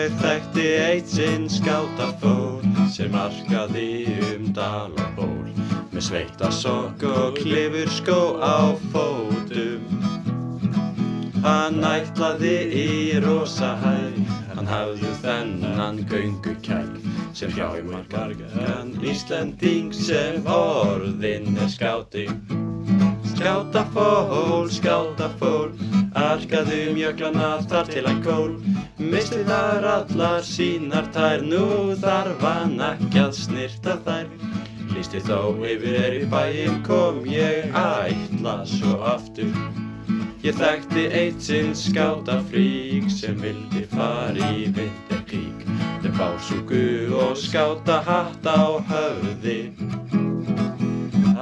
Ég þekkti eitt sinn skátafól sem markaði dal og ból með sveita sokk og klifurskó á fótum. Hann ætlaði í rosa hæð, hann hafði þennan göngukæk sem hjá margan Íslending sem orðinn skáti. Skátafól, arkaði jöklana þar til hann kól, missti þar allar sínar tær, nú þarf hann ekki að snirta þær. Lýsti þó yfir í bæinn kom ég ætla svo aftur. Ég þekkti eitt sinn skátafrík sem vildi fara í vinterkrík með básúku og skátahatt á höfði.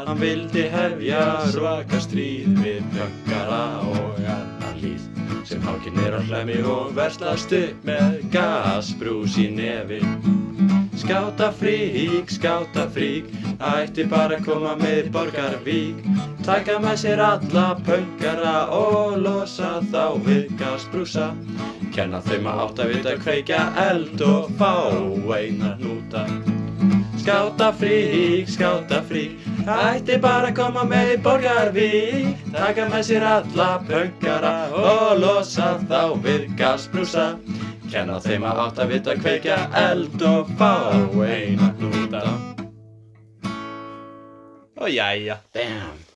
Hann vildi hefja svaka stríð við pönkara og annan líð sem hanginn á hlemmi og verslast upp með gasbrús í nefi. Skátafrík, ætti bara að koma með Borgarvík, taka með sér alla pönkara og losa þá við gasbrúsa, kenna þeim að áttavita kveikja eld og fá eina hnúta. Skátafrík, ætti bara að koma með Borgarvík, taka með sér alla pönkara og losa þá við gasbrúsa, kenna þeim að áttavita kveikja eld og fá eina hnúta. Og jæja, damn.